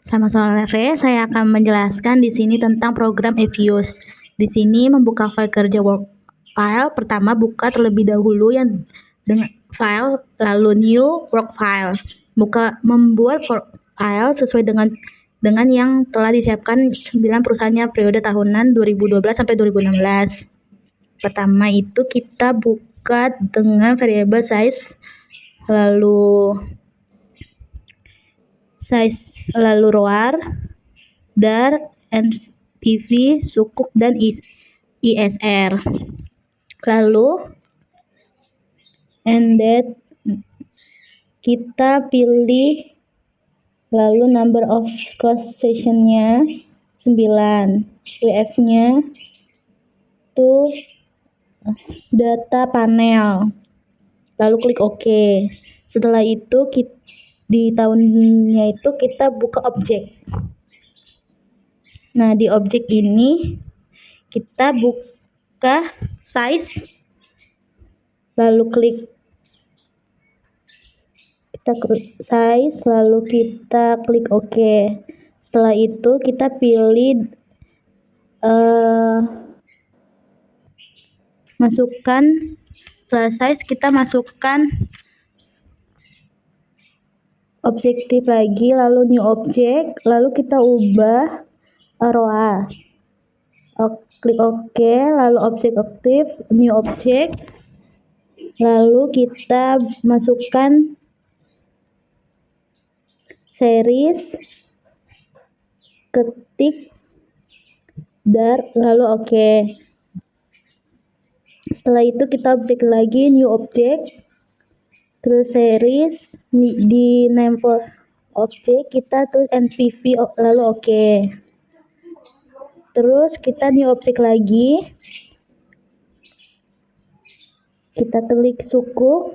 Sama sore, saya akan menjelaskan di sini tentang program eViews. Di sini membuka file kerja work file, pertama buka terlebih dahulu yang dengan file, lalu new work file. Membuat file sesuai dengan yang telah disiapkan 9 perusahaannya periode tahunan 2012 sampai 2016. Pertama itu kita buka dengan variabel size, lalu roar, dar, NPV, sukuk, dan ISR. Lalu that kita pilih, lalu number of cross sessionnya 9, WF-nya tuh data panel, lalu klik OK. Setelah itu di tahunnya itu kita buka objek. Nah, di objek ini kita buka size, lalu klik size, lalu kita klik OK. Setelah itu kita pilih masukkan, setelah size kita masukkan objektif lagi, lalu new object, lalu kita ubah roa. Klik OK, lalu objek aktif, new object, lalu kita masukkan series, ketik, dar, lalu OK. Setelah itu kita objek lagi, new object, terus series, di name for object kita tulis NPV, lalu OK. Terus kita new object lagi, kita klik sukuk,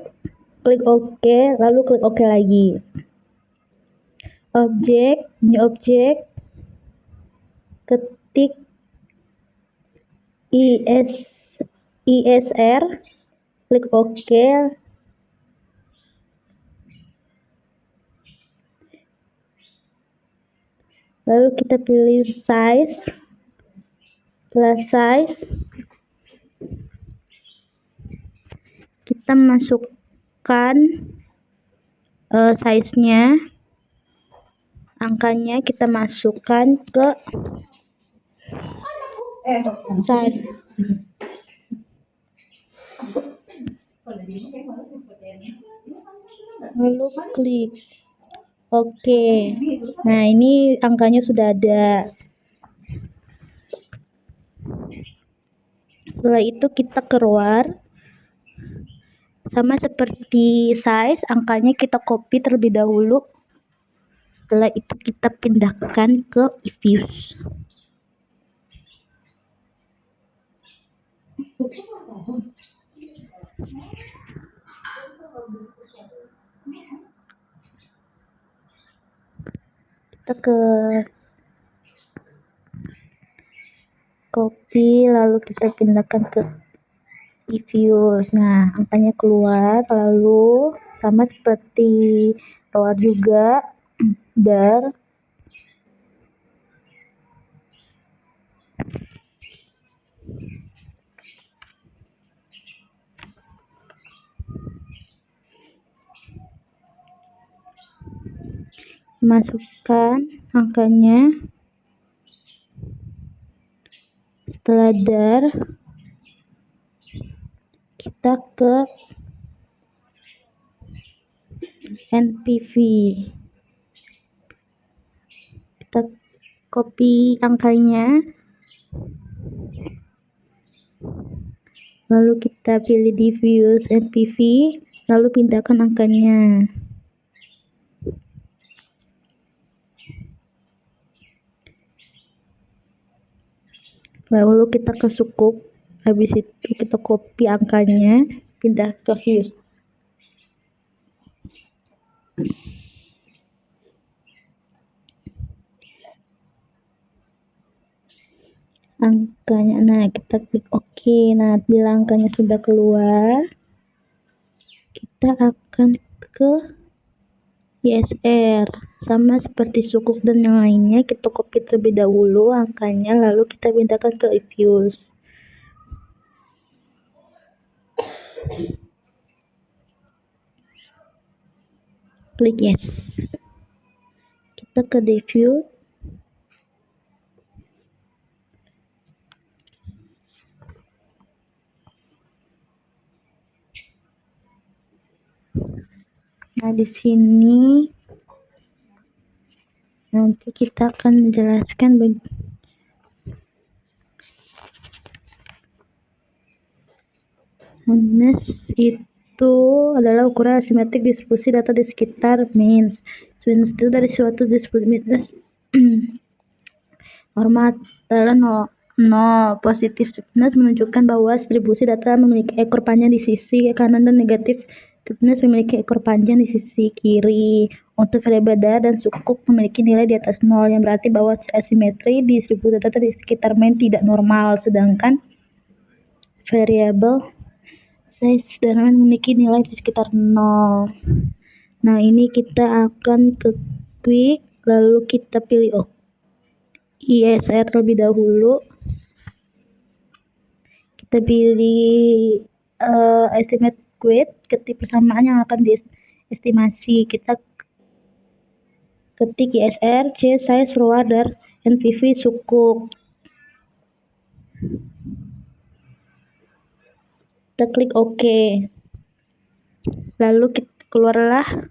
klik OK, lalu klik OK lagi. Objek, new object, ketik ISR, klik OK, lalu kita pilih size. Setelah size, kita masukkan size-nya, angkanya kita masukkan ke size. Lalu klik OK. Nah, ini angkanya sudah ada. Setelah itu kita keluar, sama seperti size, angkanya kita copy terlebih dahulu. Setelah itu kita pindahkan ke eViews. Kita ke copy, lalu kita pindahkan ke eViews. Nah, angkanya keluar, lalu sama seperti roar juga, dar, masukkan angkanya. Setelah dar, kita ke NPV, kita copy angkanya, lalu kita pilih di views NPV, lalu pindahkan angkanya. Lalu kita ke sukuk, habis itu kita copy angkanya, pindah ke views. Angkanya, nah kita klik OK. Nah, bila angkanya sudah keluar, kita akan ke ISR. Sama seperti sukuk dan yang lainnya, kita copy terlebih dahulu angkanya, lalu kita pindahkan ke if use. Klik yes. Kita ke review. Nah, di sini nanti kita akan menjelaskan Hash itu adalah ukuran asimetrik distribusi data di sekitar means. Means itu dari suatu distribusi norma adalah no. Positif sweetness menunjukkan bahwa distribusi data memiliki ekor panjang di sisi kanan dan negatif sweetness memiliki ekor panjang di sisi kiri. Untuk variabel dar dan sukuk memiliki nilai di atas 0, yang berarti bahwa asimetri distribusi data di sekitar mean tidak normal, sedangkan variabel size dan memiliki nilai di sekitar 0. Nah, ini kita akan ke quick, lalu kita pilih ISR terlebih dahulu. Kita pilih estimate weight, ketik persamaan yang akan diestimasi. Kita ketik ISR, C size, ROA, dar, NPV sukuk. Kita klik OK. Lalu keluarlah,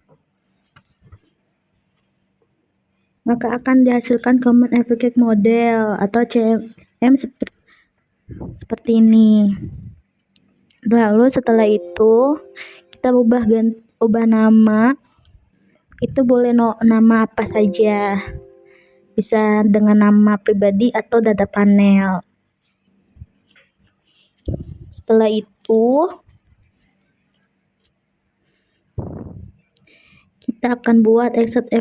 maka akan dihasilkan common aggregate model atau CMM seperti ini. Lalu setelah itu kita ubah nama. Itu boleh nama apa saja, bisa dengan nama pribadi atau data panel. Setelah itu kita akan buat exact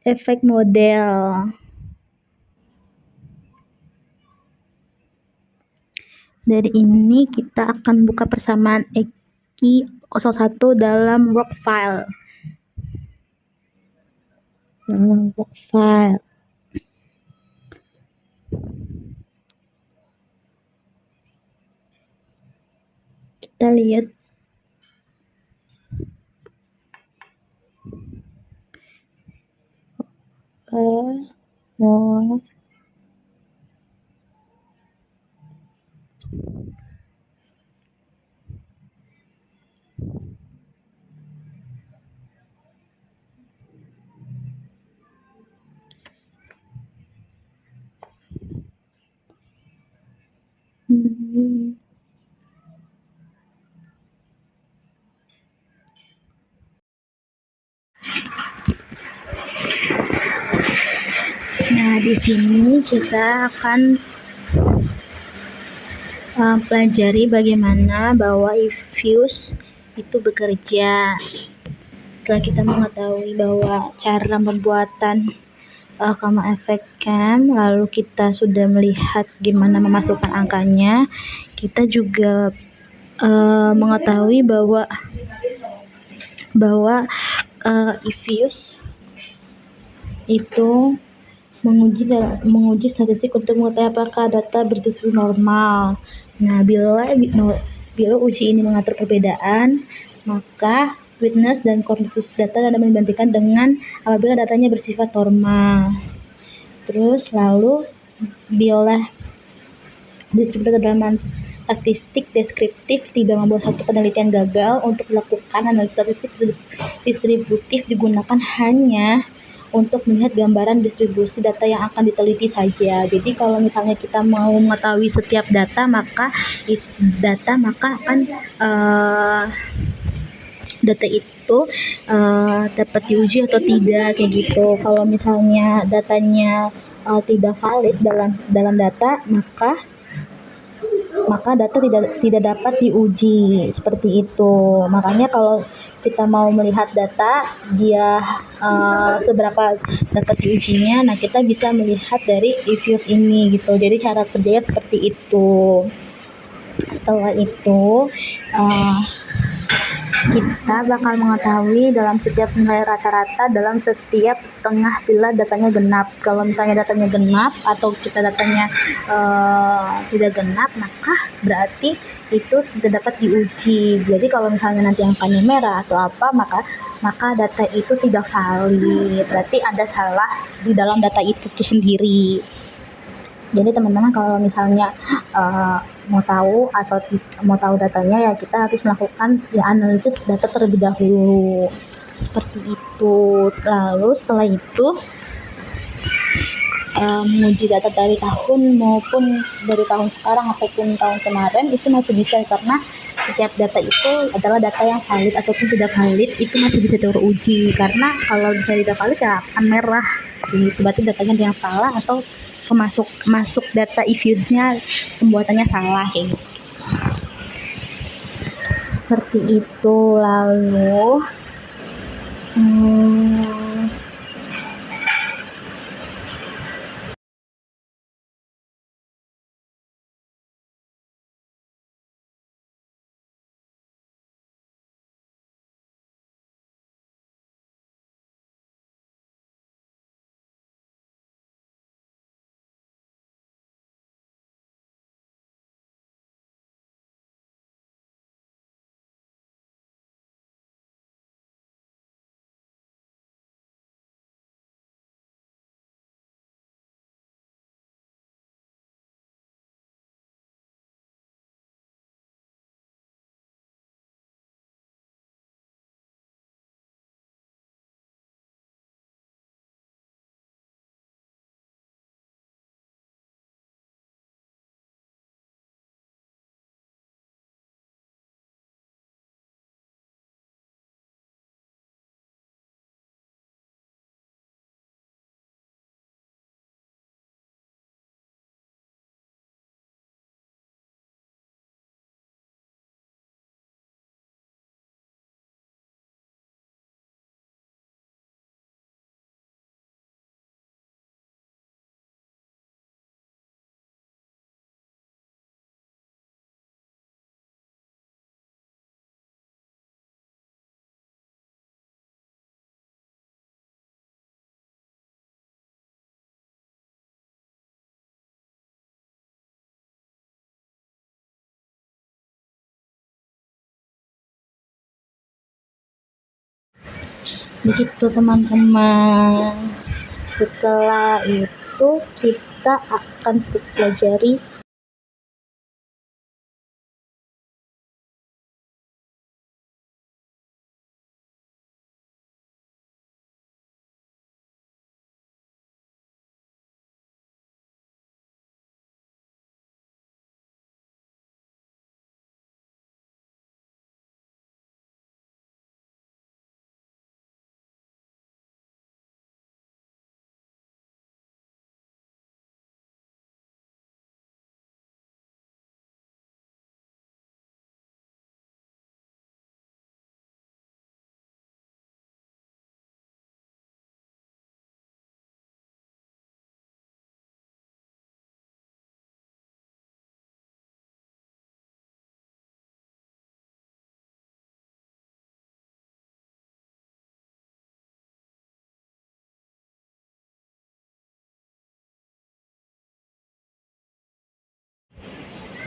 effect model. Dari ini kita akan buka persamaan EQ01 dalam work file. Kita lihat Nah, di sini kita akan pelajari bagaimana bahwa if use itu bekerja. Setelah kita mengetahui bahwa cara pembuatan common effect cam, lalu kita sudah melihat gimana memasukkan angkanya, kita juga mengetahui bahwa if use itu menguji statistik untuk mengetahui apakah data berdistribusi normal. Nah, bila uji ini mengatur perbedaan, maka witness dan konsensus data dapat dibandingkan dengan apabila datanya bersifat normal. Terus lalu bila distribusi kedalaman statistik deskriptif tidak membuat satu penelitian gagal, untuk melakukan analisis statistik distributif digunakan hanya untuk melihat gambaran distribusi data yang akan diteliti saja. Jadi kalau misalnya kita mau mengetahui setiap data, maka akan data itu dapat diuji atau tidak, kayak gitu. Kalau misalnya datanya tidak valid dalam data, maka data tidak dapat diuji, seperti itu. Makanya kalau kita mau melihat data dia seberapa dapat diujinya, nah kita bisa melihat dari if use ini, gitu. Jadi cara kerjanya seperti itu. Setelah itu Kita bakal mengetahui dalam setiap nilai rata-rata dalam setiap tengah bila datanya genap. Kalau misalnya datanya genap atau kita datanya tidak genap, maka berarti itu tidak dapat diuji. Jadi kalau misalnya nanti angkanya merah atau apa, maka data itu tidak valid. Berarti ada salah di dalam data itu sendiri. Jadi teman-teman kalau misalnya mau tahu datanya, ya kita harus melakukan analisis data terlebih dahulu seperti itu. Lalu setelah itu menguji data dari tahun maupun dari tahun sekarang ataupun tahun kemarin itu masih bisa, karena setiap data itu adalah data yang valid ataupun tidak valid itu masih bisa teruji. Karena kalau misalnya tidak valid ya akan merah gitu, berarti datanya yang salah atau masuk data if-use-nya pembuatannya salah kayak gitu. Seperti itu. Lalu begitu teman-teman. Setelah itu kita akan pelajari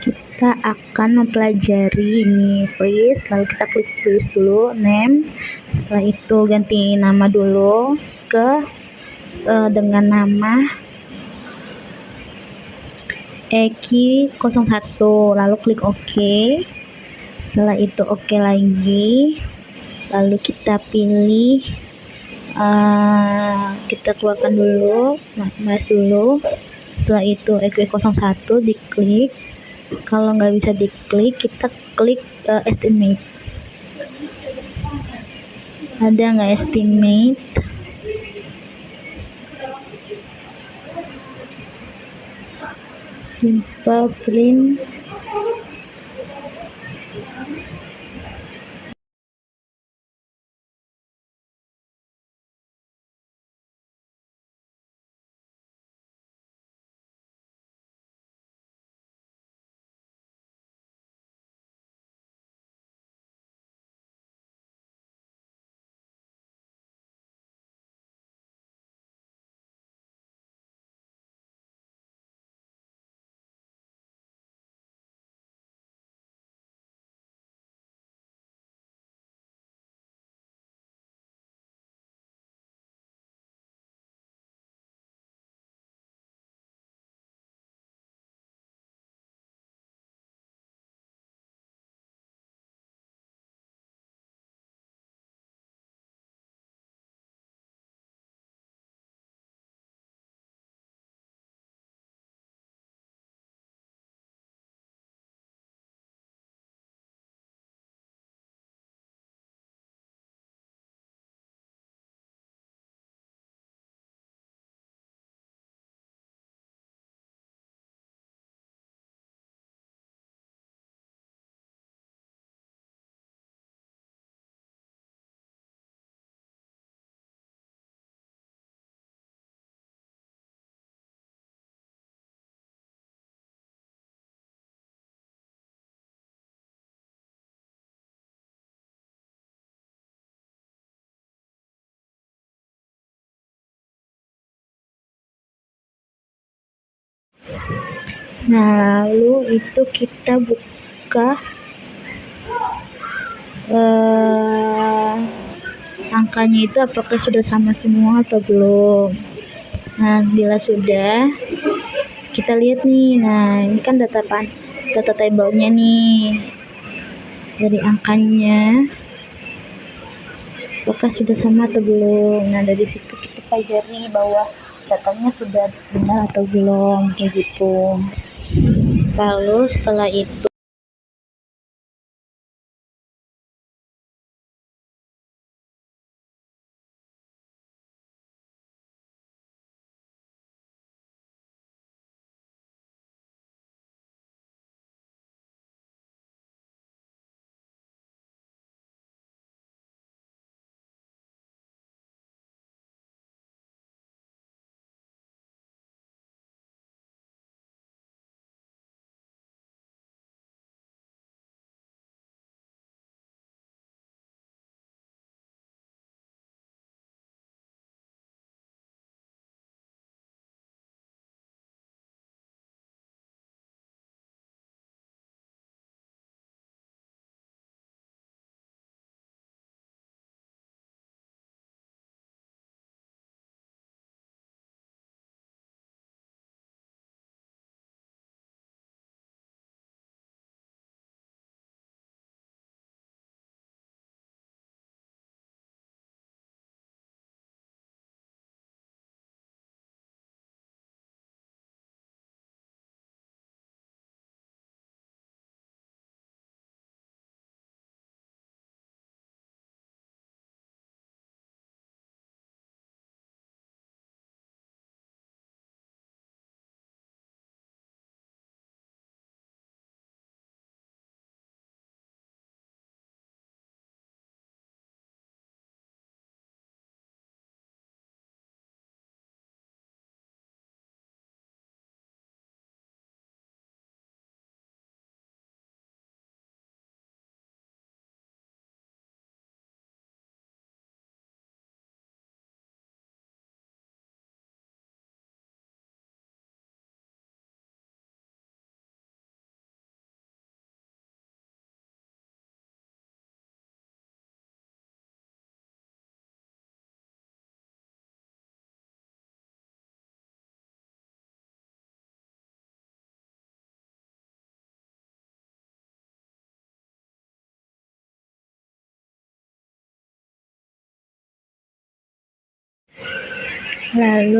kita akan mempelajari ini freeze, lalu kita klik freeze dulu, name, setelah itu ganti nama dulu ke dengan nama Eki01, lalu klik OK. Setelah itu OK lagi, lalu kita pilih kita keluarkan dulu, mas dulu. Setelah itu Eki01 diklik. Kalau nggak bisa diklik, kita klik estimate. Ada nggak estimate? Simple print. Nah, lalu itu kita buka angkanya itu apakah sudah sama semua atau belum. Nah, bila sudah, kita lihat nih. Nah, ini kan data tabelnya nih. Dari angkanya apakah sudah sama atau belum. Nah, dari situ kita pelajari bahwa datanya sudah benar atau belum, kayak gitu. Lalu setelah itu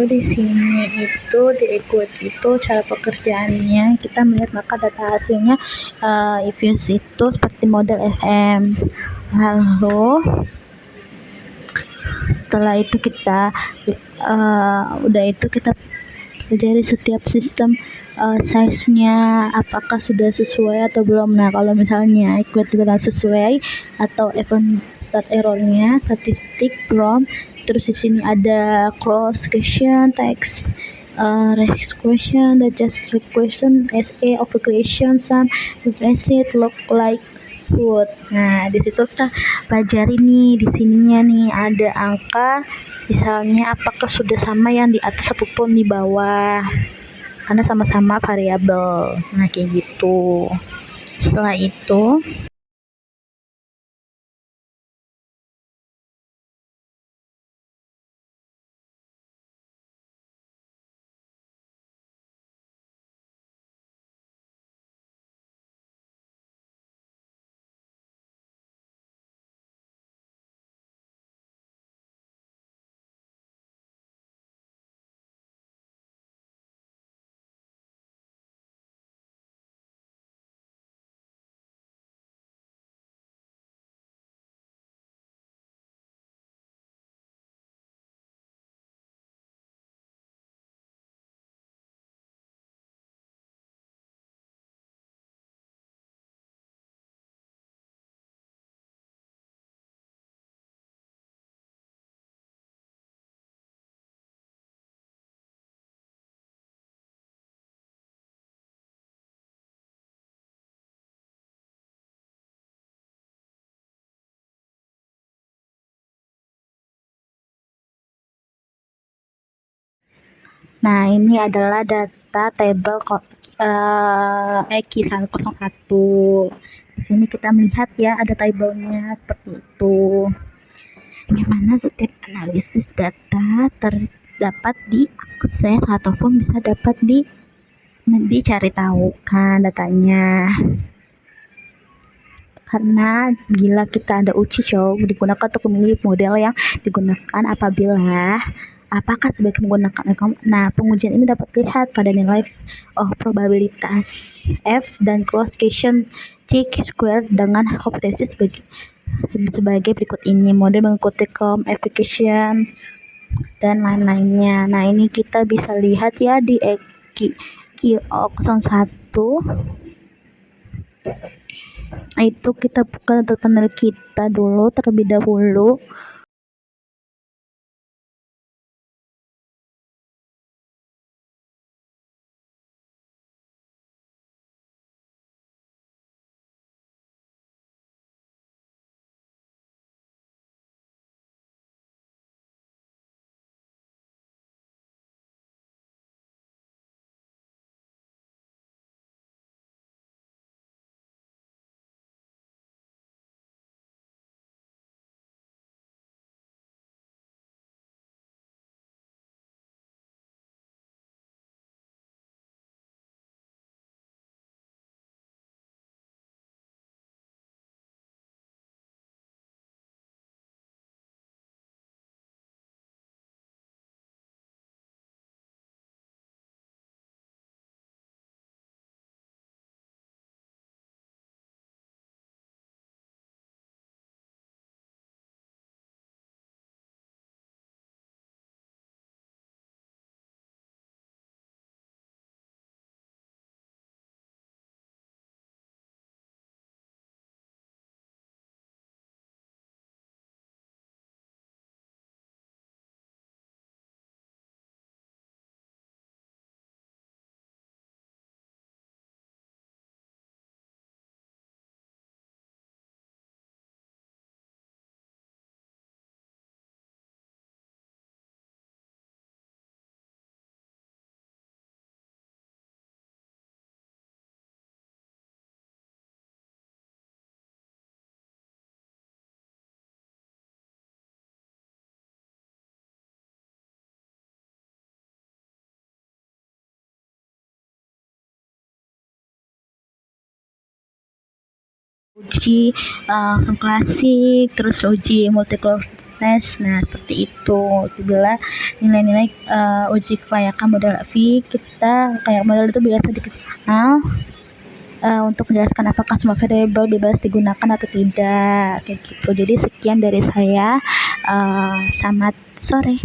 di sini itu diikut itu cara pekerjaannya, kita melihat maka data hasilnya EViews itu seperti model FM. Lalu setelah itu kita udah itu kita pelajari setiap sistem size-nya apakah sudah sesuai atau belum. Nah, kalau misalnya equate tidak sesuai atau even start error-nya statistik from, terus di sini ada cross question text, rex question, digest question, SA of question, sum, replace look like food. Nah, di situ kita pelajari nih, di sininya nih ada angka, misalnya apakah sudah sama yang di atas ataupun di bawah, karena sama-sama variabel. Nah, kayak gitu. Setelah itu nah, ini adalah data tabel EQ 101. Di sini kita melihat ya ada tabelnya seperti itu. Di mana setiap analisis data terdapat diakses ataupun bisa dapat dicari tahu kan datanya. Karena bila kita ada uji coba digunakan untuk memilih model yang digunakan apabila apakah sebagai menggunakan pengujian ini dapat dilihat pada nilai probabilitas F dan cross question T-square dengan hipotesis sebagai berikut ini. Model mengikuti application dan lain-lainnya. Nah, ini kita bisa lihat ya di Q01 itu kita buka data panel kita dulu terlebih dahulu. Uji klasik, terus uji multi-class. Nah, seperti itu. Bila nilai-nilai uji kelayakan model V, kita kayak model itu biasa dikenal untuk menjelaskan apakah semua variabel bebas digunakan atau tidak, kayak gitu. Jadi sekian dari saya. Selamat sore.